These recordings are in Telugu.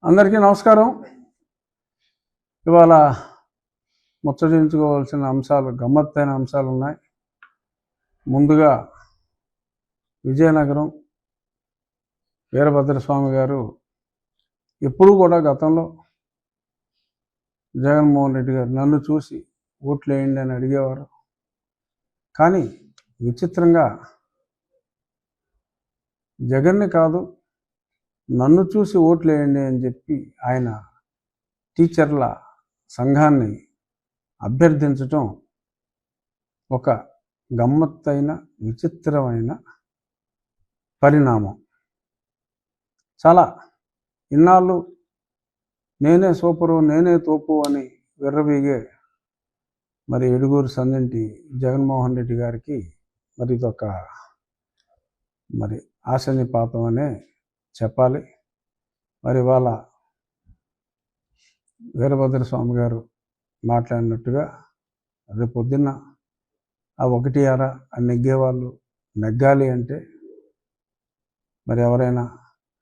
అందరికీ నమస్కారం. ఇవాళ ముచ్చటించుకోవాల్సిన అంశాలు, గమ్మత్తైన అంశాలు ఉన్నాయి. ముందుగా విజయనగరం వీరభద్రస్వామి గారు ఎప్పుడూ కూడా గతంలో జగన్మోహన్ రెడ్డి గారు నన్ను చూసి ఓట్లు వేయండి అని అడిగేవారు. కానీ విచిత్రంగా జగన్ని కాదు, నన్ను చూసి ఓట్లు వేయండి అని చెప్పి ఆయన టీచర్ల సంఘాన్ని అభ్యర్థించటం ఒక గమ్మత్తైన విచిత్రమైన పరిణామం. చాలా ఇన్నాళ్ళు నేనే సూపరు, నేనే తోపు అని విర్రవీగే మరి ఎడుగూరు సందింటి జగన్మోహన్ రెడ్డి గారికి మరి ఇదొక మరి ఆశనిపాతం అనే చెప్పాలి. మరి ఇవాళ వీరభద్రస్వామి గారు మాట్లాడినట్టుగా రేపు పొద్దున్న ఆ ఒకటి అర నెగ్గేవాళ్ళు నెగ్గాలి అంటే మరి ఎవరైనా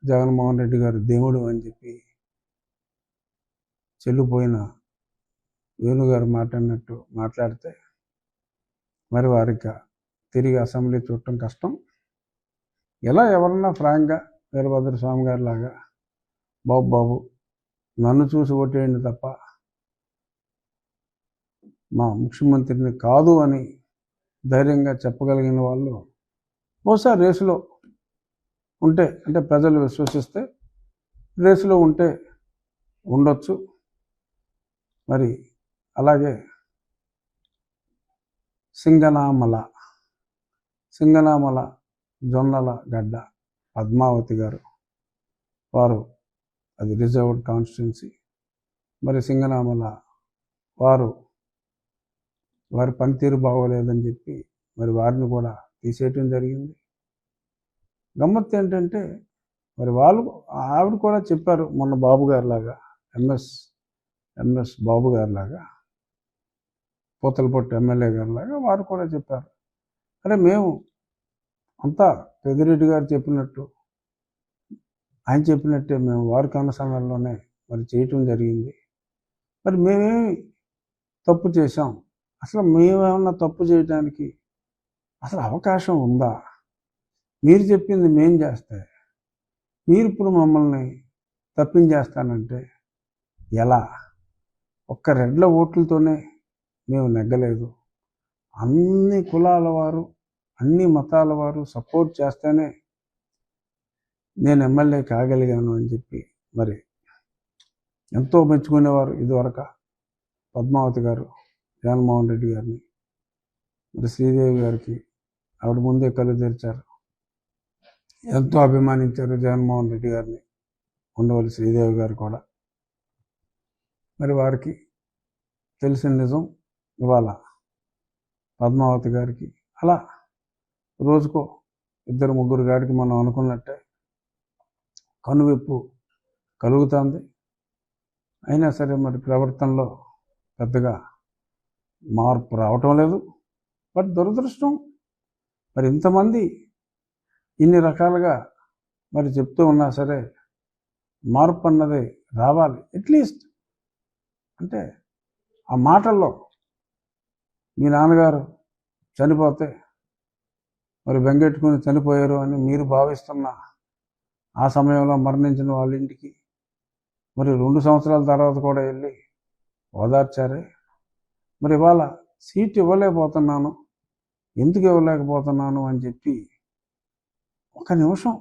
జగన్మోహన్ రెడ్డి గారు దేవుడు అని చెప్పి చెల్లిపోయిన వేణుగారు మాట్లాడినట్టు మాట్లాడితే మరి వారికి తిరిగి అసెంబ్లీ చూడటం కష్టం. ఎలా ఎవరన్నా ఫ్రాంక్గా వీరభద్రస్వామి గారి లాగా బాబు నన్ను చూసి ఓటేయండి తప్ప మా ముఖ్యమంత్రిని కాదు అని ధైర్యంగా చెప్పగలిగిన వాళ్ళు బహుశా రేసులో ఉంటే, అంటే ప్రజలు విశ్వసిస్తే రేసులో ఉంటే ఉండొచ్చు. మరి అలాగే సింగనామల జొన్నల గడ్డ పద్మావతి గారు, వారు అది రిజర్వ్డ్ కాన్స్టిట్యున్సీ. మరి సింగనామల వారి పనితీరు బాగోలేదని చెప్పి మరి వారిని కూడా తీసేయటం జరిగింది. గమ్మత్తు ఏంటంటే మరి ఆవిడ కూడా చెప్పారు, మొన్న బాబు గారిలాగా ఎంఎస్ బాబు గారిలాగా, పూతలపట్టు ఎమ్మెల్యే గారిలాగా వారు కూడా చెప్పారు, అరే మేము అంతా పెద్దిరెడ్డి గారు చెప్పినట్టు, ఆయన చెప్పినట్టే మేము వారి కనసనల్లోనే మరి చేయటం జరిగింది. మరి మేమేమి తప్పు చేశాం? అసలు మేమేమన్నా తప్పు చేయడానికి అసలు అవకాశం ఉందా? మీరు చెప్పింది మేం చేస్తే మీరు ఇప్పుడు మమ్మల్ని తప్పించేస్తానంటే ఎలా? ఒక్క రెడ్ల ఓట్లతోనే మేము నెగ్గలేదు. అన్ని కులాల వారు, అన్ని మతాల వారు సపోర్ట్ చేస్తేనే నేను ఎమ్మెల్యే కాగలిగాను అని చెప్పి మరి ఎంతో మెచ్చుకునేవారు ఇదివరకు పద్మావతి గారు జగన్మోహన్ రెడ్డి గారిని. మరి శ్రీదేవి గారికి ఆవిడ ముందే కళ్ళు తెరిచారు, ఎంతో అభిమానించారు జగన్మోహన్ రెడ్డి గారిని, ఉండవల్లి శ్రీదేవి గారు కూడా. మరి వారికి తెలిసిన నిజం ఇవాళ పద్మావతి గారికి అలా రోజుకో 2-3 గాడికి మనం అనుకున్నట్టే కనువిప్పు కలుగుతుంది. అయినా సరే మరి ప్రవర్తనలో పెద్దగా మార్పు రావటం లేదు. బట్ దురదృష్టం, మరి ఇంతమంది ఇన్ని రకాలుగా మరి చెప్తూ ఉన్నా సరే మార్పు అన్నది రావాలి. అట్లీస్ట్ అంటే ఆ మాటల్లో మీ నాన్నగారు చనిపోతే మరి బెంగెట్టుకుని చనిపోయారు అని మీరు భావిస్తున్న ఆ సమయంలో మరణించిన వాళ్ళ ఇంటికి మరి 2 సంవత్సరాల తర్వాత కూడా వెళ్ళి ఓదార్చారే. మరి ఇవాళ సీట్ ఇవ్వలేకపోతున్నాను, ఎందుకు ఇవ్వలేకపోతున్నాను అని చెప్పి ఒక నిమిషం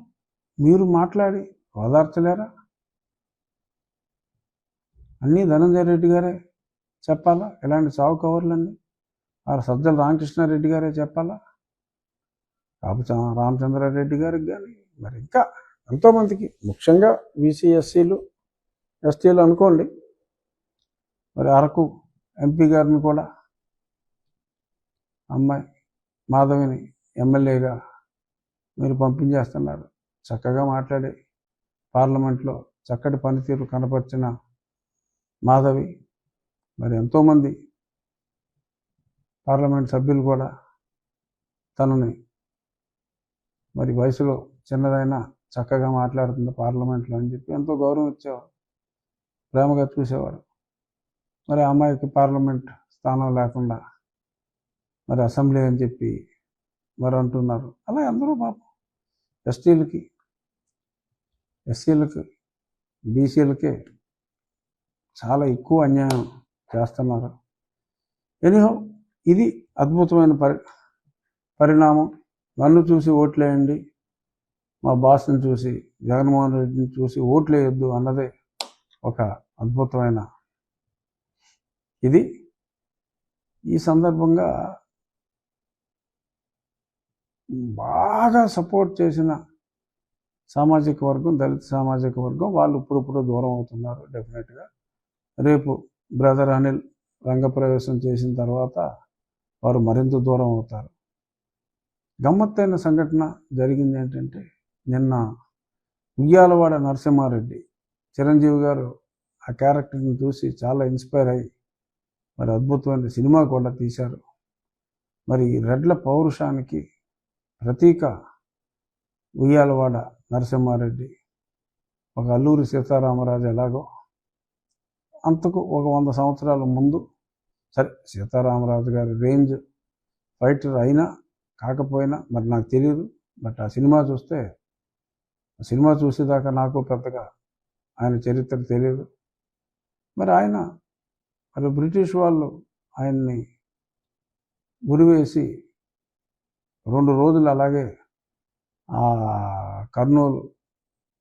మీరు మాట్లాడి ఓదార్చలేరా? అన్నీ ధనంజయ రెడ్డి గారే చెప్పాలా? ఇలాంటి చావు కవర్లన్నీ సజ్జల రామకృష్ణారెడ్డి గారే చెప్పాలా? కాపుచా రామచంద్రారెడ్డి గారికి కానీ మరి ఇంకా ఎంతోమందికి, ముఖ్యంగా బీసీ ఎస్సీలు ఎస్టీలు అనుకోండి. మరి అరకు ఎంపీ గారిని కూడా అమ్మాయి మాధవిని ఎమ్మెల్యేగా మీరు పంపించేస్తున్నారు. చక్కగా మాట్లాడి పార్లమెంట్లో చక్కటి పనితీరు కనపరిచిన మాధవి, మరి ఎంతోమంది పార్లమెంట్ సభ్యులు కూడా తనని మరి వయసులో చిన్నదైనా చక్కగా మాట్లాడుతుంది పార్లమెంట్లో అని చెప్పి ఎంతో గౌరవం ఇచ్చేవారు. ప్రేమగా చూసేవారు. మరి ఆ అమ్మాయికి పార్లమెంట్ స్థానం లేకుండా మరి అసెంబ్లీ అని చెప్పి మరి అంటున్నారు. అలా అందరూ పాపం ఎస్సీలకి బీసీలకే చాలా ఎక్కువ అన్యాయం చేస్తున్నారు. ఎనీహౌ ఇది అద్భుతమైన పరిణామం. నన్ను చూసి ఓట్లేయండి, మా బాస్ని చూసి జగన్మోహన్ రెడ్డిని చూసి ఓట్లేయొద్దు అన్నదే ఒక అద్భుతమైన ఇది. ఈ సందర్భంగా బాగా సపోర్ట్ చేసిన సామాజిక వర్గం, దళిత సామాజిక వర్గం వాళ్ళు ఇప్పుడు దూరం అవుతున్నారు. డెఫినెట్గా రేపు బ్రదర్ అనిల్ రంగప్రవేశం చేసిన తర్వాత వారు మరింత దూరం అవుతారు. గమ్మత్తైన సంఘటన జరిగింది ఏంటంటే, నిన్న ఉయ్యాలవాడ నరసింహారెడ్డి చిరంజీవి గారు ఆ క్యారెక్టర్ని చూసి చాలా ఇన్స్పైర్ అయ్యి మరి అద్భుతమైన సినిమా కూడా తీశారు. మరి రెడ్ల పౌరుషానికి ప్రతీక ఉయ్యాలవాడ నరసింహారెడ్డి. ఒక అల్లూరి సీతారామరాజు ఎలాగో అంతకు ఒక 100 సంవత్సరాల ముందు, సరే సీతారామరాజు గారి రేంజ్ ఫైటర్ అయినా కాకపోయినా మరి నాకు తెలియదు. బట్ ఆ సినిమా చూసేదాకా నాకు పెద్దగా ఆయన చరిత్ర తెలియదు. మరి బ్రిటిష్ వాళ్ళు ఆయన్ని ఉరివేసి 2 రోజులు అలాగే ఆ కర్నూలు,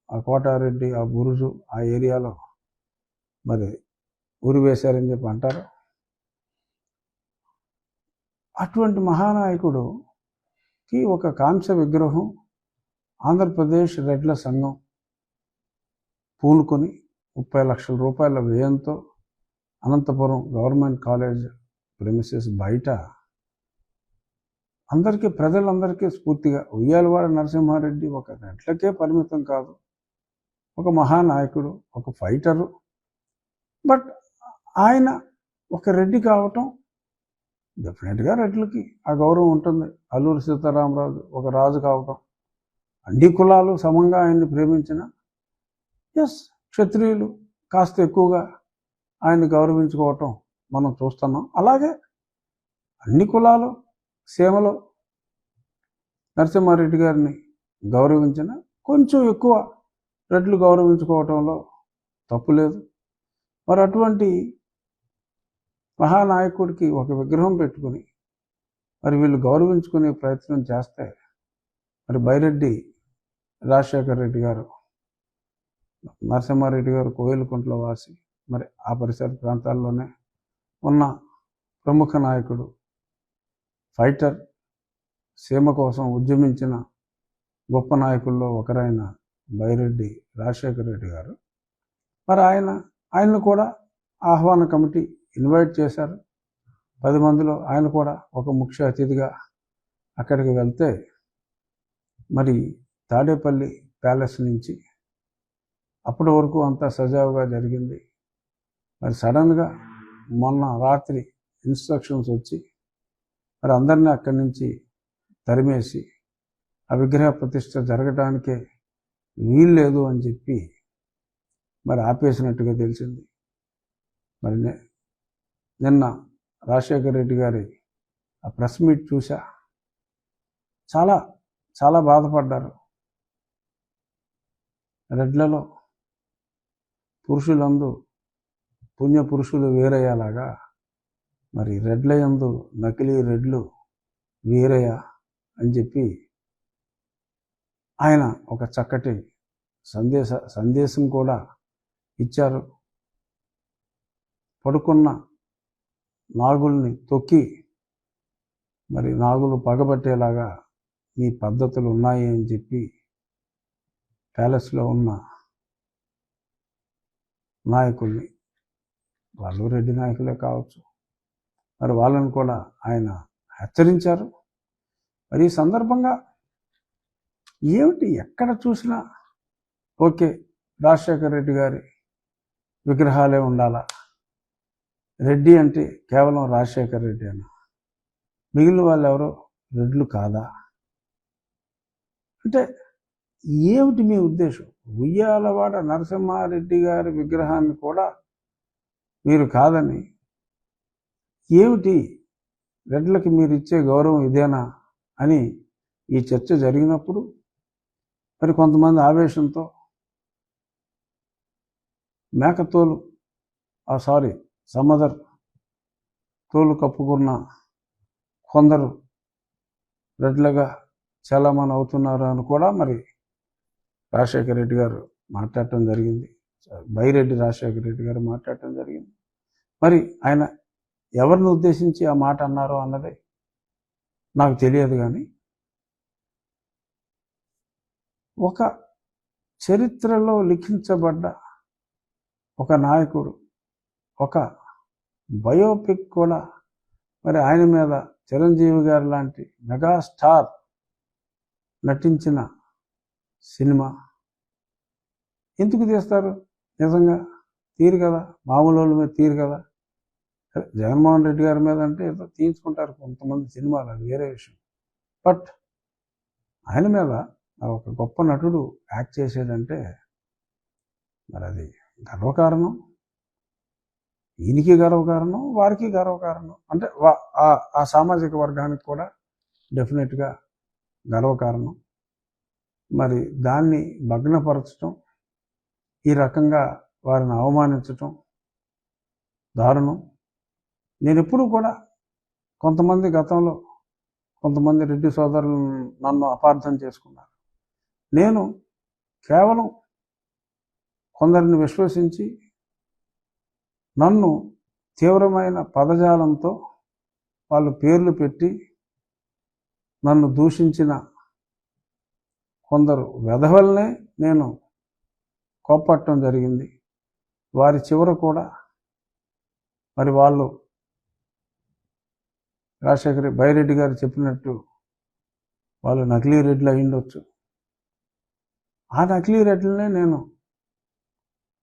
ఆ కోటారెడ్డి, ఆ బురుజు, ఆ ఏరియాలో మరి ఉరివేశారని చెప్పి అంటారు. అటువంటి మహానాయకుడుకి ఒక కాంస్య విగ్రహం ఆంధ్రప్రదేశ్ రెడ్ల సంఘం పూనుకొని 30 లక్షల రూపాయల వ్యయంతో అనంతపురం గవర్నమెంట్ కాలేజ్ ప్రెమిసెస్ బయట ప్రజలందరికీ స్ఫూర్తిగా ఉయ్యాలవాడ నరసింహారెడ్డి ఒక రెడ్లకే పరిమితం కాదు, ఒక మహానాయకుడు, ఒక ఫైటరు. బట్ ఆయన ఒక రెడ్డి కావటం డెఫినెట్గా రెడ్లకి ఆ గౌరవం ఉంటుంది. అల్లూరి సీతారామరాజు ఒక రాజు కావటం, అన్ని కులాలు సమంగా ఆయన్ని ప్రేమించిన క్షత్రియులు కాస్త ఎక్కువగా ఆయన్ని గౌరవించుకోవటం మనం చూస్తున్నాం. అలాగే అన్ని కులాలు సీమలో నరసింహారెడ్డి గారిని గౌరవించిన కొంచెం ఎక్కువ రెడ్లు గౌరవించుకోవటంలో తప్పు లేదు. మరి అటువంటి మహానాయకుడికి ఒక విగ్రహం పెట్టుకుని మరి వీళ్ళు గౌరవించుకునే ప్రయత్నం చేస్తే మరి బైరెడ్డి రాజశేఖర రెడ్డి గారు, నరసింహారెడ్డి గారు కోయిలకుంట్ల వాసి, మరి ఆ పరిసర ప్రాంతాల్లోనే ఉన్న ప్రముఖ నాయకుడు, ఫైటర్, సీమ కోసం ఉద్యమించిన గొప్ప నాయకుల్లో ఒకరైన బైరెడ్డి రాజశేఖర రెడ్డి గారు, మరి ఆయన్ను కూడా ఆహ్వాన కమిటీ ఇన్వైట్ చేశారు. 10 మందిలో ఆయన కూడా ఒక ముఖ్య అతిథిగా అక్కడికి వెళ్తే మరి తాడేపల్లి ప్యాలెస్ నుంచి అప్పటి వరకు అంతా సజావుగా జరిగింది. మరి సడన్గా మొన్న రాత్రి ఇన్స్ట్రక్షన్స్ వచ్చి మరి అందరినీ అక్కడి నుంచి తరిమేసి ఆ విగ్రహ ప్రతిష్ఠ జరగడానికే వీల్లేదు అని చెప్పి మరి ఆపేసినట్టుగా తెలిసింది. మరి నిన్న రాజశేఖర రెడ్డి గారి ఆ ప్రెస్ మీట్ చూసా, చాలా చాలా బాధపడ్డారు. రెడ్లలో పురుషులందు పుణ్యపురుషులు వేరయ్యేలాగా మరి రెడ్ల యందు నకిలీ రెడ్లు వీరయ్య అని చెప్పి ఆయన ఒక చక్కటి సందేశం కూడా ఇచ్చారు. పడుకున్న నాగుల్ని తొక్కి మరి నాగులు పగబట్టేలాగా మీ పద్ధతులు ఉన్నాయి అని చెప్పి ప్యాలెస్లో ఉన్న నాయకుల్ని, వాళ్ళు రెడ్డి నాయకులే కావచ్చు, మరి వాళ్ళని కూడా ఆయన హెచ్చరించారు. మరి ఈ సందర్భంగా ఏమిటి ఎక్కడ చూసినా ఓకే రాజశేఖర రెడ్డి గారి విగ్రహాలే ఉండాలా, రెడ్డి అంటే కేవలం రాజశేఖర రెడ్డి అన్న, మిగిలిన వాళ్ళు ఎవరో రెడ్లు కాదా అంటే ఏమిటి మీ ఉద్దేశం? ఉయ్యాలవాడ నరసింహారెడ్డి గారి విగ్రహాన్ని కూడా మీరు కాదని, ఏమిటి రెడ్లకి మీరు ఇచ్చే గౌరవం ఇదేనా అని ఈ చర్చ జరిగినప్పుడు మరి కొంతమంది ఆవేశంతో మేకతోలు సమదర్ తోలు కప్పుకున్న కొందరు రెడ్లుగా చలామణి అవుతున్నారు అని కూడా మరి రాజశేఖర రెడ్డి గారు మాట్లాడటం జరిగింది. బైరెడ్డి రాజశేఖర రెడ్డి గారు మాట్లాడటం జరిగింది. మరి ఆయన ఎవరిని ఉద్దేశించి ఆ మాట అన్నారో అన్నది నాకు తెలియదు. కానీ ఒక చరిత్రలో లిఖించబడ్డ ఒక నాయకుడు, ఒక బయోపిక్ కూడా మరి ఆయన మీద చిరంజీవి గారు లాంటి మెగాస్టార్ నటించిన సినిమా ఎందుకు తీస్తారు? నిజంగా తీరు కదా, మామూలు వాళ్ళ మీద తీరు కదా. జగన్మోహన్ రెడ్డి గారి మీద అంటే ఏదో తీయించుకుంటారు కొంతమంది సినిమాలు, అది వేరే విషయం. బట్ ఆయన మీద ఒక గొప్ప నటుడు యాక్ట్ చేసేదంటే మరి అది గర్వకారణం. ఈయనకి గర్వకారణం, వారికి గర్వకారణం. అంటే ఆ సామాజిక వర్గానికి కూడా డెఫినెట్గా గర్వకారణం. మరి దాన్ని భగ్నపరచడం, ఈ రకంగా వారిని అవమానించటం దారుణం. నేను ఎప్పుడూ కూడా కొంతమంది గతంలో కొంతమంది రెడ్డి సోదరులు నన్ను అపార్థం చేసుకున్నారు. నేను కేవలం కొందరిని విశ్వసించి నన్ను తీవ్రమైన పదజాలంతో వాళ్ళు పేర్లు పెట్టి నన్ను దూషించిన కొందరు వెధవల్నే నేను కోప్పట్టడం జరిగింది. వారి చివర కూడా మరి వాళ్ళు రాజశేఖర బైరెడ్డి గారు చెప్పినట్టు వాళ్ళు నకిలీ రెడ్లు అయ్యుండొచ్చు. ఆ నకిలీ రెడ్లనే నేను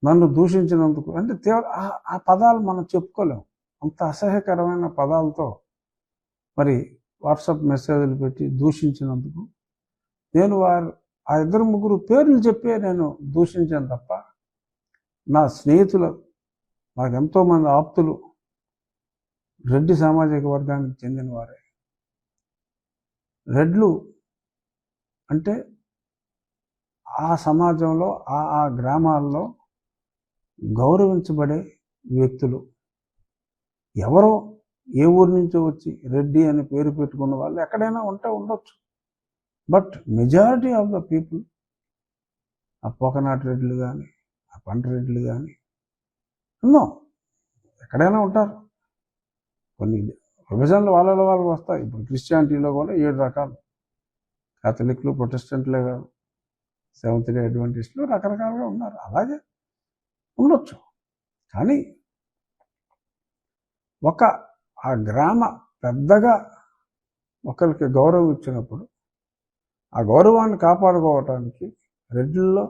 నన్ను దూషించినందుకు అంటే ఆ పదాలు మనం చెప్పుకోలేము. అంత అసహ్యకరమైన పదాలతో మరి వాట్సాప్ మెసేజ్లు పెట్టి దూషించినందుకు నేను ఆ ఇద్దరు ముగ్గురు పేర్లు చెప్పే నేను దూషించాను తప్ప, నా స్నేహితులు, నాకు ఎంతోమంది ఆప్తులు రెడ్డి సామాజిక వర్గానికి చెందిన వారే. రెడ్లు అంటే ఆ సమాజంలో ఆ గ్రామాల్లో గౌరవించబడే వ్యక్తులు. ఎవరో ఏ ఊరి నుంచో వచ్చి రెడ్డి అని పేరు పెట్టుకున్న వాళ్ళు ఎక్కడైనా ఉండొచ్చు. But majority of the people, ఆ పోకనాటి రెడ్లు కానీ, ఆ పంట రెడ్లు కానీ ఎక్కడైనా ఉంటారు. కొన్ని విభజనలు వాళ్ళ వాళ్ళకి వస్తాయి. ఇప్పుడు క్రిస్టియానిటీలో కూడా 7 రకాలు, కాథలిక్లు, ప్రొటెస్టెంట్లే కాదు, సెవెంత్ డే అడ్వెంటిస్టులు రకరకాలుగా ఉన్నారు. అలాగే ఉండొచ్చు. కానీ ఆ గ్రామ పెద్దగా ఒకరికి గౌరవం ఇచ్చినప్పుడు ఆ గౌరవాన్ని కాపాడుకోవటానికి రెడ్లలో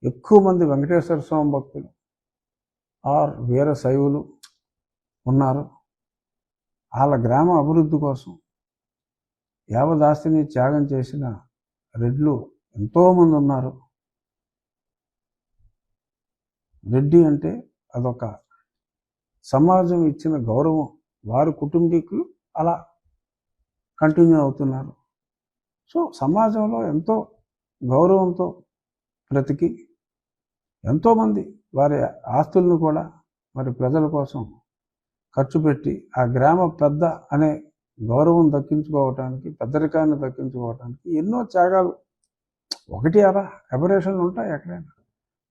ఎక్కువ మంది వెంకటేశ్వర స్వామి భక్తులు ఆర్ వీర శైవులు ఉన్నారు. వాళ్ళ గ్రామ అభివృద్ధి కోసం యావదాస్తిని త్యాగం చేసిన రెడ్లు ఎంతోమంది ఉన్నారు. రెడ్డి అంటే అదొక సమాజం ఇచ్చిన గౌరవం. వారి కుటుంబీకులు అలా కంటిన్యూ అవుతున్నారు. సో సమాజంలో ఎంతో గౌరవంతో బ్రతికి ఎంతోమంది వారి ఆస్తులను కూడా మరి ప్రజల కోసం ఖర్చు పెట్టి ఆ గ్రామ పెద్ద అనే గౌరవం దక్కించుకోవటానికి, పెద్దరికాన్ని దక్కించుకోవటానికి ఎన్నో త్యాగాలు, ఒకటి అలా ఎబరేషన్లు ఉంటాయి ఎక్కడైనా,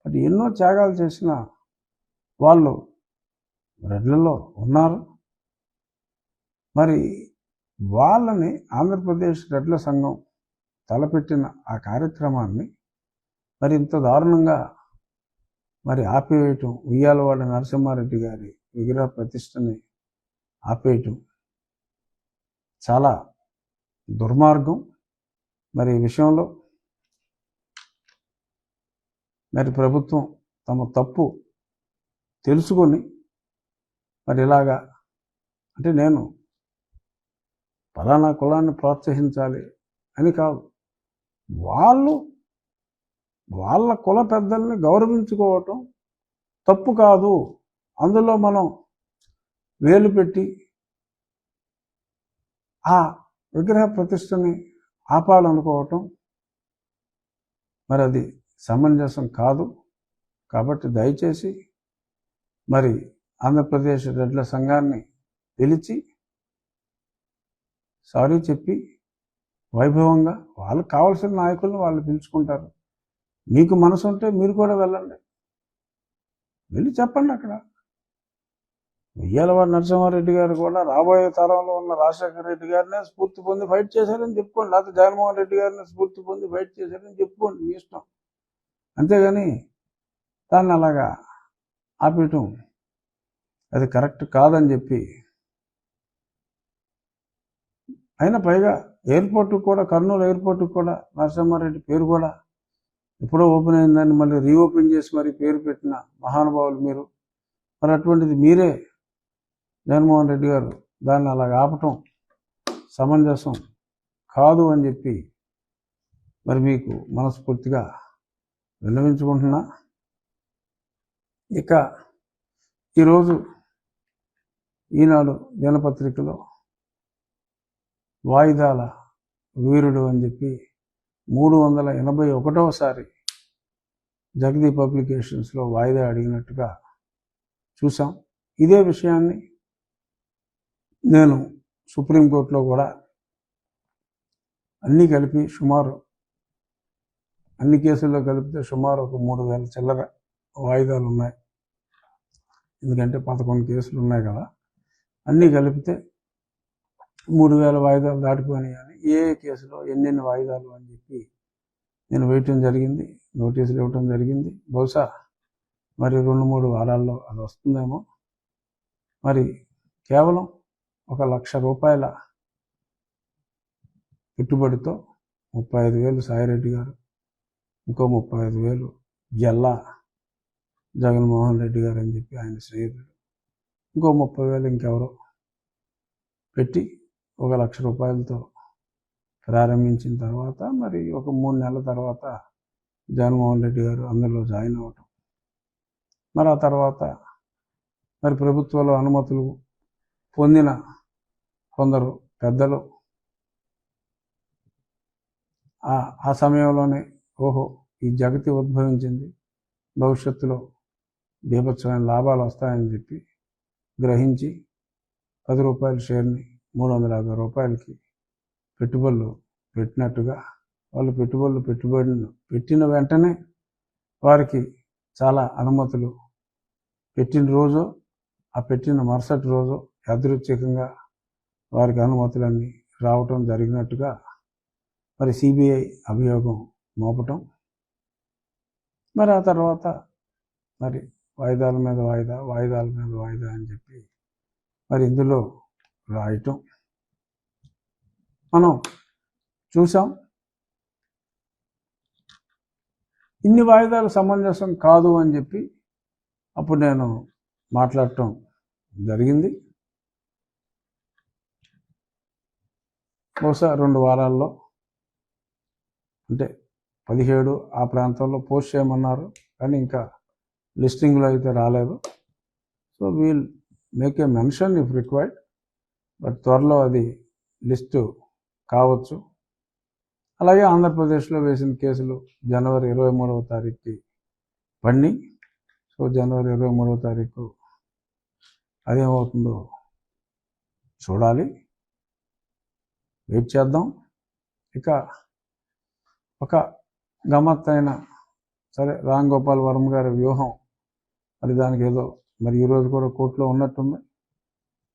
బట్ ఎన్నో త్యాగాలు చేసిన వాళ్ళు రెడ్లలో ఉన్నారు. మరి వాళ్ళని ఆంధ్రప్రదేశ్ రెడ్ల సంఘం తలపెట్టిన ఆ కార్యక్రమాన్ని మరి ఇంత దారుణంగా మరి ఆపేయటం, ఉయ్యాలవాడ నరసింహారెడ్డి గారి విగ్రహ ప్రతిష్టని ఆపేయటం చాలా దుర్మార్గం. మరి ఈ విషయంలో మరి ప్రభుత్వం తమ తప్పు తెలుసుకొని మరి ఇలాగా అంటే నేను ఫలానా కులాన్ని ప్రోత్సహించాలి అని కాదు, వాళ్ళ కుల పెద్దల్ని గౌరవించుకోవటం తప్పు కాదు అందులో మనం వేలు పెట్టి ఆ విగ్రహ ప్రతిష్టని ఆపాలనుకోవటం మరి అది సమంజసం కాదు. కాబట్టి దయచేసి మరి ఆంధ్రప్రదేశ్ రెడ్ల సంఘాన్ని పిలిచి సారీ చెప్పి వైభవంగా వాళ్ళకి కావాల్సిన నాయకులను వాళ్ళు పిలుచుకుంటారు. మీకు మనసు ఉంటే మీరు కూడా వెళ్ళండి, వెళ్ళి చెప్పండి. అక్కడ ఉయ్యాలవారి నరసింహారెడ్డి గారు కూడా రాబోయే తరంలో ఉన్న రాజశేఖర రెడ్డి గారినే స్ఫూర్తి పొంది ఫైట్ చేశారని చెప్పుకోండి, లేకపోతే జగన్మోహన్ రెడ్డి గారిని స్ఫూర్తి పొంది ఫైట్ చేశారని చెప్పుకోండి, మీ ఇష్టం. అంతేగాని దాన్ని అలాగా ఆపేయటం అది కరెక్ట్ కాదని చెప్పి, అయినా పైగా ఎయిర్పోర్ట్కి కూడా, కర్నూలు ఎయిర్పోర్ట్కి కూడా నరసింహారెడ్డి పేరు కూడా ఎప్పుడో ఓపెన్ అయిందని మళ్ళీ రీఓపెన్ చేసి మరి పేరు పెట్టిన మహానుభావులు మీరు. మరి అటువంటిది మీరే జగన్మోహన్ రెడ్డి గారు దాన్ని అలాగ ఆపటం సమంజసం కాదు అని చెప్పి మరి మీకు మనస్ఫూర్తిగా విన్నవించుకుంటున్నా. ఇక ఈరోజు ఈనాడు దినపత్రికలో వాయిదాల వీరుడు అని చెప్పి 381వసారి జగదీ పబ్లికేషన్స్లో వాయిదా అడిగినట్టుగా చూసాం. ఇదే విషయాన్ని నేను సుప్రీంకోర్టులో కూడా అన్నీ కలిపి సుమారు అన్ని కేసుల్లో కలిపితే సుమారు ఒక 3,000 చిల్లర వాయిదాలు ఉన్నాయి. ఎందుకంటే 11 కేసులు ఉన్నాయి కదా, అన్నీ కలిపితే 3,000 వాయిదాలు దాటిపోయినాయి. అని ఏ కేసులో ఎన్నెన్ని వాయిదాలు అని చెప్పి నేను వేయటం జరిగింది, నోటీసులు ఇవ్వటం జరిగింది. బహుశా మరి 2-3 వారాల్లో అది వస్తుందేమో. మరి కేవలం 1,00,000 రూపాయల పెట్టుబడితో 35,000 సాయిరెడ్డి గారు, ఇంకో 35,000 జల్లా జగన్మోహన్ రెడ్డి గారు అని చెప్పి ఆయన స్నేహితుడు, ఇంకో 30,000 ఇంకెవరో పెట్టి 1,00,000 రూపాయలతో ప్రారంభించిన తర్వాత మరి ఒక 3 నెలల తర్వాత జగన్మోహన్ రెడ్డి గారు అందులో జాయిన్ అవ్వటం, మరి ఆ తర్వాత మరి ప్రభుత్వంలో అనుమతులు పొందిన కొందరు పెద్దలు ఆ సమయంలోనే ఓహో ఈ జగతి ఉద్భవించింది, భవిష్యత్తులో బీభత్సమైన లాభాలు వస్తాయని చెప్పి గ్రహించి 10 రూపాయల షేర్ని 350 రూపాయలకి పెట్టుబడులు పెట్టినట్టుగా, వాళ్ళు పెట్టుబడులు పెట్టిన వెంటనే వారికి చాలా అనుమతులు పెట్టిన రోజు, ఆ పెట్టిన మరుసటి రోజు యాదృచ్ఛికంగా వారికి అనుమతులన్నీ రావటం జరిగినట్టుగా మరి సిబిఐ అభియోగం మోపటం, మరి ఆ తర్వాత మరి వాయిదాల మీద వాయిదా, వాయిదాల మీద వాయిదా అని చెప్పి మరి ఇందులో రాయటం మనం చూసాం. ఇన్ని వాయిదాలు సమంజసం కాదు అని చెప్పి అప్పుడు నేను మాట్లాడటం జరిగింది. బహుశా 2 వారాల్లో, అంటే 17 ఆ ప్రాంతంలో పోస్ట్ చేయమన్నారు, కానీ ఇంకా లిస్టింగ్లో అయితే రాలేదు. So we'll make a mention if required, but త్వరలో అది లిస్టు కావచ్చు. అలాగే ఆంధ్రప్రదేశ్లో వేసిన కేసులు జనవరి 23వ తారీఖుకి పడినాయి. సో జనవరి 23వ తారీఖు అదేమవుతుందో చూడాలి, వెయిట్ చేద్దాం. ఇక ఒక గమ్మత్తైన సరే రామ్ గోపాల్ వర్మ గారి వ్యూహం, మరి దానికి ఏదో మరి ఈరోజు కూడా కోర్టులో ఉన్నట్టుంది.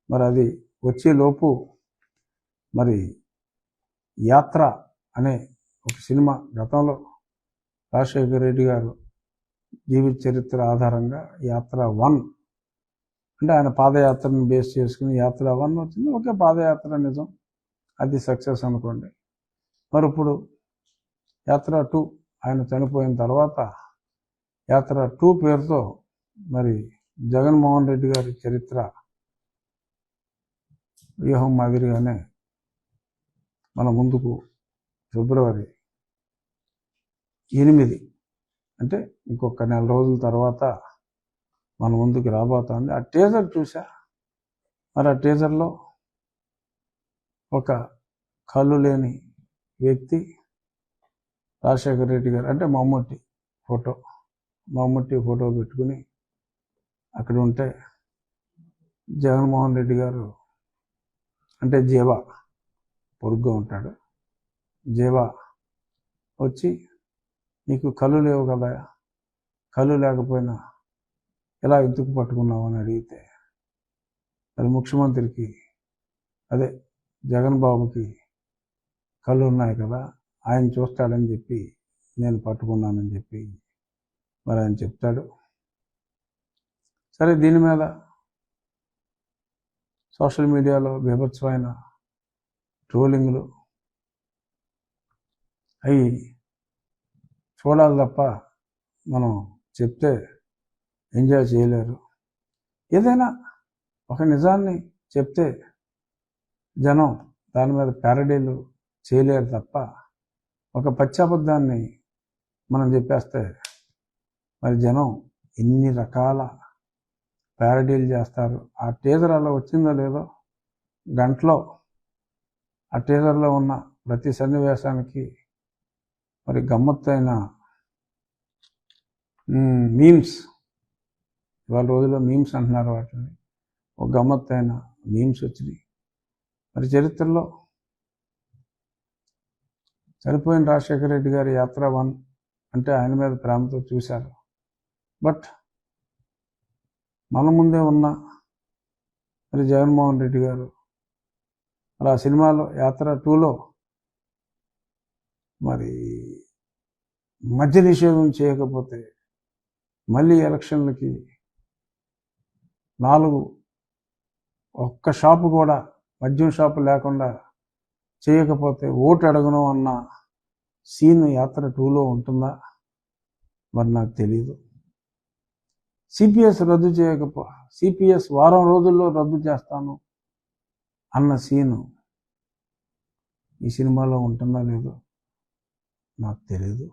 మరి అది వచ్చేలోపు మరి యాత్ర అనే ఒక సినిమా, గతంలో రాజశేఖర రెడ్డి గారు జీవిత చరిత్ర ఆధారంగా యాత్ర 1 అంటే ఆయన పాదయాత్రను బేస్ చేసుకుని యాత్ర 1 వచ్చింది. ఒకే పాదయాత్ర నిజం, అది సక్సెస్ అనుకోండి. మరి ఇప్పుడు యాత్ర 2 ఆయన చనిపోయిన తర్వాత యాత్ర 2 పేరుతో మరి జగన్మోహన్ రెడ్డి గారి చరిత్ర వ్యూహం మాదిరిగానే మన ముందుకు ఫిబ్రవరి 8 అంటే ఇంకొక నెల రోజుల తర్వాత మన ముందుకు రాబోతోంది. ఆ టీజర్ చూసా. మరి ఆ టీజర్లో ఒక కళ్ళు లేని వ్యక్తి రాజశేఖర రెడ్డి గారు అంటే మమ్ముట్టి ఫోటో పెట్టుకుని అక్కడ ఉంటే జగన్మోహన్ రెడ్డి గారు అంటే జీవా పొరుగ్గా ఉంటాడు. జీవా వచ్చి నీకు కళ్ళు లేవు కదా, కళ్ళు లేకపోయినా ఎలా ఎందుకు పట్టుకున్నావు అని అడిగితే మరి ముఖ్యమంత్రికి అదే జగన్ బాబుకి కళ్ళు ఉన్నాయి కదా, ఆయన చూస్తాడని చెప్పి నేను పట్టుకున్నానని చెప్పి మరి ఆయన చెప్తాడు. సరే, దీని మీద సోషల్ మీడియాలో బీభత్సమైన ట్రోలింగ్లు అవి చూడాలి తప్ప మనం చెప్తే ఎంజాయ్ చేయలేరు. ఏదైనా ఒక నిజాన్ని చెప్తే జనం దాని మీద ప్యారడీలు చేయలేరు తప్ప ఒక పచ్చబద్ధాన్ని మనం చెప్పేస్తే మరి జనం ఎన్ని రకాల ప్యారడీలు చేస్తారు. ఆ టీజర్ అలా వచ్చిందో లేదో గంటలో ఆ టీజర్లో ఉన్న ప్రతి సన్నివేశానికి మరి గమ్మత్తైన మీమ్స్, ఇవాళ రోజుల్లో మీమ్స్ అంటున్నారు వాటిని, ఒక గమ్మత్తైన మీమ్స్ వచ్చినాయి. మరి చరిత్రలో చనిపోయిన రాజశేఖర రెడ్డి గారి యాత్ర 1 అంటే ఆయన మీద ప్రేమతో చూశారు. బట్ మన ముందే ఉన్న మరి జగన్మోహన్ రెడ్డి గారు అలా సినిమాలో యాత్ర 2లో మరి మద్య నిషేధం చేయకపోతే మళ్ళీ ఎలక్షన్లకి 4 ఒక్క షాపు కూడా మద్యం షాపు లేకుండా చేయకపోతే ఓటు అడగను అన్న సీన్ యాత్ర 2లో ఉంటుందా మరి నాకు తెలియదు. సిపిఎస్ రద్దు సిపిఎస్ వారం రోజుల్లో రద్దు చేస్తాను అన్న సీను ఈ సినిమాలో ఉంటుందా లేదో నాకు తెలియదు.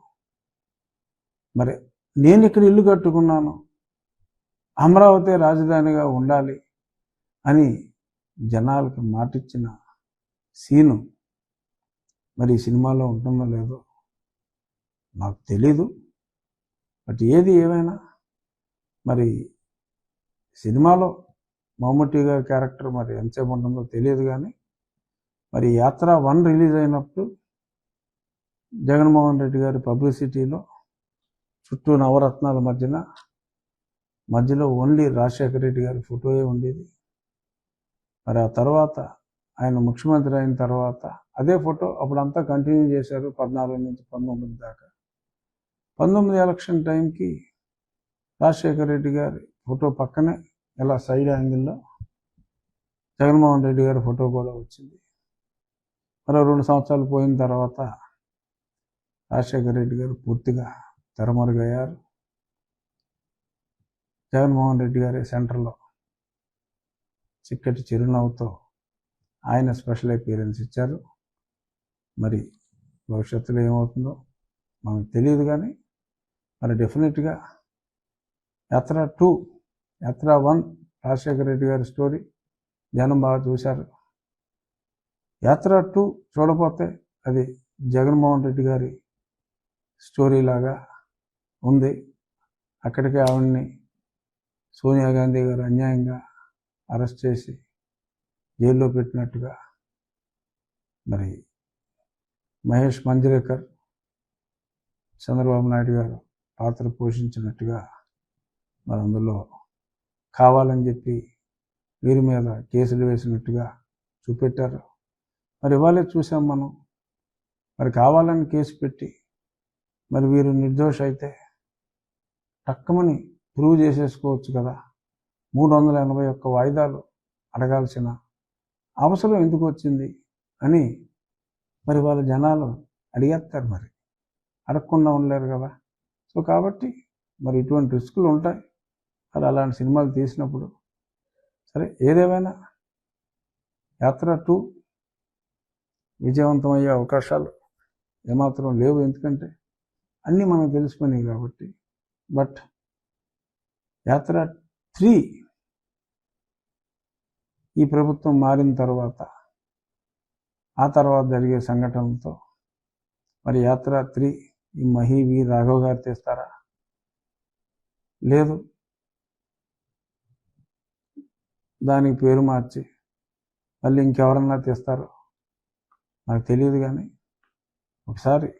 మరి నేను ఇక్కడ ఇల్లు కట్టుకున్నాను, అమరావతి రాజధానిగా ఉండాలి అని జనాలకు మాటిచ్చిన సీను మరి ఈ సినిమాలో ఉంటుందో లేదో నాకు తెలీదు. బట్ ఏది ఏమైనా మరి సినిమాలో మమ్ముట్టి గారి క్యారెక్టర్ మరి ఎంతసేపు ఉంటుందో తెలియదు. కానీ మరి యాత్ర 1 రిలీజ్ అయినప్పుడు జగన్మోహన్ రెడ్డి గారి పబ్లిసిటీలో చుట్టూ నవరత్నాల మధ్యలో ఓన్లీ రాజశేఖర రెడ్డి గారి ఫోటోయే ఉండేది. మరి ఆ తర్వాత ఆయన ముఖ్యమంత్రి అయిన తర్వాత అదే ఫోటో అప్పుడంతా కంటిన్యూ చేశారు 14 నుంచి 19 దాకా. 19 ఎలక్షన్ టైంకి రాజశేఖర రెడ్డి గారి ఫోటో పక్కనే ఇలా సైడ్ యాంగిల్లో జగన్మోహన్ రెడ్డి గారి ఫోటో కూడా వచ్చింది. మరో 2 సంవత్సరాలు పోయిన తర్వాత రాజశేఖర రెడ్డి గారు పూర్తిగా తెరమరుగయ్యారు. జగన్మోహన్ రెడ్డి గారి సెంటర్లో చిక్కటి చిరునవ్వుతో ఆయన స్పెషల్ అపీరెన్స్ ఇచ్చారు. మరి భవిష్యత్తులో ఏమవుతుందో మనకు తెలియదు. కానీ మరి డెఫినెట్గా యాత్ర 1 రాజశేఖర రెడ్డి గారి స్టోరీ జనం బాగా చూశారు. యాత్ర 2 చూడపోతే అది జగన్మోహన్ రెడ్డి గారి స్టోరీ లాగా ఉంది. అక్కడికి ఆవిడ్ని సోనియా గాంధీ గారు అన్యాయంగా అరెస్ట్ చేసి జైల్లో పెట్టినట్టుగా, మరి మహేష్ మంజ్రేకర్ చంద్రబాబు నాయుడు గారు పాత్ర పోషించినట్టుగా మరి అందులో కావాలని చెప్పి వీరి మీద కేసులు వేసినట్టుగా చూపెట్టారు. మరి ఇవాళే చూసాం మనం. మరి కావాలని కేసు పెట్టి మరి వీరు నిర్దోష అయితే టక్కమని ప్రూవ్ చేసేసుకోవచ్చు కదా. 381 వాయిదాలు అడగాల్సిన అవసరం ఎందుకు వచ్చింది అని మరి వాళ్ళ జనాలు అడిగేస్తారు. మరి అడగకుండా ఉండలేరు కదా. సో కాబట్టి మరి ఇటువంటి రిస్కులు ఉంటాయి మరి అలాంటి సినిమాలు తీసినప్పుడు. సరే, ఏదేమైనా యాత్ర 2 విజయవంతమయ్యే అవకాశాలు ఏమాత్రం లేవు. ఎందుకంటే అన్నీ మనకు తెలిసిపోయినాయి కాబట్టి. బట్ యాత్ర 3 ఈ ప్రభుత్వం మారిన తర్వాత ఆ తర్వాత జరిగే సంఘటనలతో మరి యాత్ర 3 ఈ మహీవి రాఘవ్ గారు తీస్తారా, లేదు దానికి పేరు మార్చి మళ్ళీ ఇంకెవరన్నా తీస్తారో నాకు తెలియదు. కానీ ఒకసారి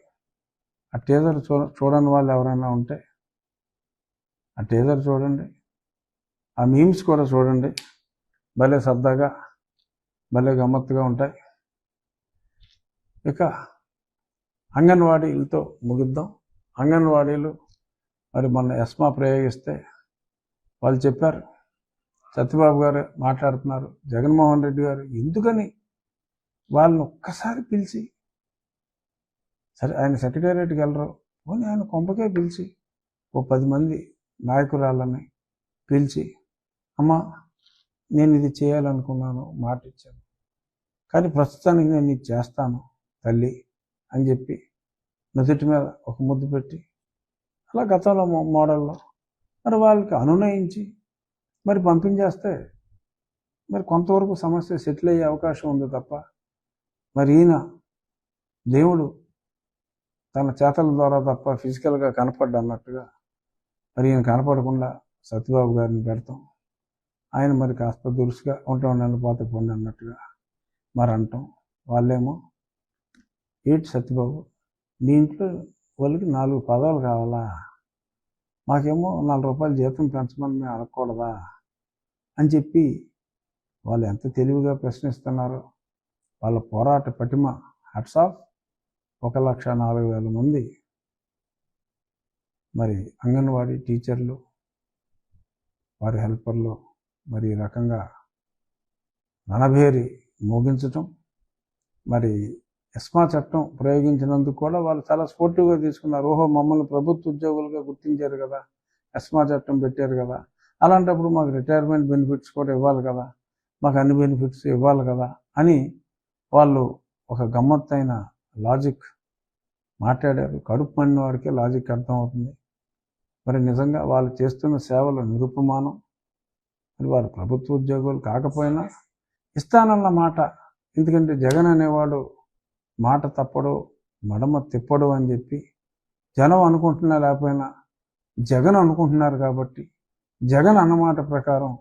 ఆ టీజర్ చూడని వాళ్ళు ఎవరైనా ఉంటే ఆ టీజర్ చూడండి, ఆ మీమ్స్ కూడా చూడండి. భలే సరదాగా భలే గమ్మత్తుగా ఉంటాయి. ఇక అంగన్వాడీలతో ముగిద్దాం. అంగన్వాడీలు మరి మొన్న ఎస్మా ప్రయోగిస్తే వాళ్ళు చెప్పారు, సత్యబాబు గారు మాట్లాడుతున్నారు, జగన్మోహన్ రెడ్డి గారు ఎందుకని వాళ్ళని ఒక్కసారి పిలిచి, సరే ఆయన సెక్రటేరియట్కి వెళ్ళరు, పోనీ ఆయన కొంపకే పిలిచి ఓ 10 మంది నాయకురాళ్ళని పిలిచి, అమ్మ నేను ఇది చేయాలనుకున్నాను, మాట ఇచ్చాను, కానీ ప్రస్తుతానికి నేను ఇది చేస్తాను తల్లి అని చెప్పి నుదుటి మీద ఒక ముద్దు పెట్టి, అలా గతంలో మోడల్లో మరి వాళ్ళకి అనునయించి మరి పంపించేస్తే మరి కొంతవరకు సమస్య సెటిల్ అయ్యే అవకాశం ఉంది తప్ప, మరి ఈయన దేవుడు తన చేతల ద్వారా తప్ప ఫిజికల్గా కనపడ్డా అన్నట్టుగా మరి ఈయన కనపడకుండా సత్యబాబు గారిని పెడతాం, ఆయన మరి కాస్త దురుసుగా ఉంటాం పోతే పోండి అన్నట్టుగా మరి అంటాం. వాళ్ళేమో ఏంటి సత్యబాబు నీ ఇంట్లో వాళ్ళకి 4 పదాలు కావాలా, మాకేమో 4 రూపాయలు జీతం పెంచమని మేము అడగకూడదా అని చెప్పి వాళ్ళు ఎంత తెలివిగా ప్రశ్నిస్తున్నారో. వాళ్ళ పోరాట పటిమ హ్యాట్స్ ఆఫ్. 1,04,000 మంది మరి అంగన్వాడీ టీచర్లు వారి హెల్పర్లు మరి ఈ రకంగా రణభేరి మోగించటం, మరి ఎస్మా చట్టం ప్రయోగించినందుకు కూడా వాళ్ళు చాలా స్పోర్టివ్గా తీసుకున్నారు. ఓహో మమ్మల్ని ప్రభుత్వ ఉద్యోగులుగా గుర్తించారు కదా, ఎస్మా చట్టం పెట్టారు కదా, అలాంటప్పుడు మాకు రిటైర్మెంట్ బెనిఫిట్స్ కూడా ఇవ్వాలి కదా, మాకు అన్ని బెనిఫిట్స్ ఇవ్వాలి కదా అని వాళ్ళు ఒక గమ్మత్తైన లాజిక్ మాట్లాడారు. కడుపు మండిన వాడికే లాజిక్ అర్థమవుతుంది. మరి నిజంగా వాళ్ళు చేస్తున్న సేవలు నిరుపమానం. మరి వారు ప్రభుత్వ ఉద్యోగులు కాకపోయినా ఇస్తానన్న మాట, ఎందుకంటే జగన్ అనేవాడు మాట తప్పడు మడమ తిప్పడు అని చెప్పి జనం అనుకుంటున్నా లేకపోయినా జగన్ అనుకుంటున్నారు కాబట్టి జగన్ అన్నమాట ప్రకారం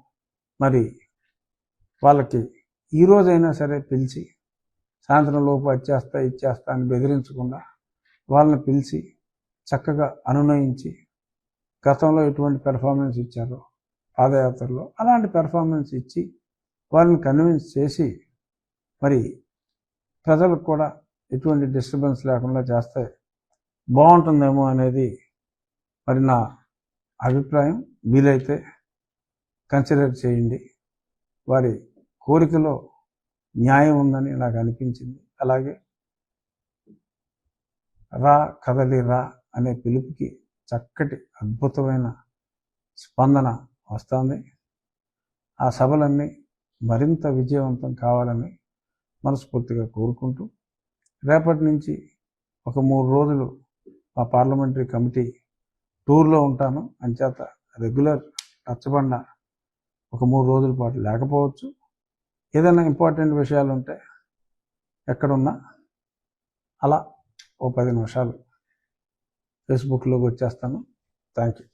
మరి వాళ్ళకి ఈరోజైనా సరే పిలిచి సాయంత్రం లోపు ఇచ్చేస్తా అని బెదిరించకుండా వాళ్ళని పిలిచి చక్కగా అనునయించి గతంలో ఎటువంటి పెర్ఫార్మెన్స్ ఇచ్చారో పాదయాత్రలో అలాంటి పెర్ఫార్మెన్స్ ఇచ్చి వాళ్ళని కన్విన్స్ చేసి మరి ప్రజలకు కూడా ఎటువంటి డిస్టర్బెన్స్ లేకుండా చేస్తే బాగుంటుందేమో అనేది మరి నా అభిప్రాయం. వీలైతే కన్సిడర్ చేయండి. వారి కోరికలో న్యాయం ఉందని నాకు అనిపించింది. అలాగే రా కదలి రా అనే పిలుపుకి చక్కటి అద్భుతమైన స్పందన వస్తుంది. ఆ సభలన్నీ మరింత విజయవంతం కావాలని మనస్ఫూర్తిగా కోరుకుంటూ రేపటి నుంచి ఒక 3 రోజులు మా పార్లమెంటరీ కమిటీ టూర్లో ఉంటాను. అంచేత రెగ్యులర్ రచ్చబండ ఒక 3 రోజుల పాటు లేకపోవచ్చు. ఏదైనా ఇంపార్టెంట్ విషయాలు ఉంటే ఎక్కడున్నా అలా ఓ 10 నిమిషాలు ఫేస్బుక్లోకి వచ్చేస్తాను. Thank you.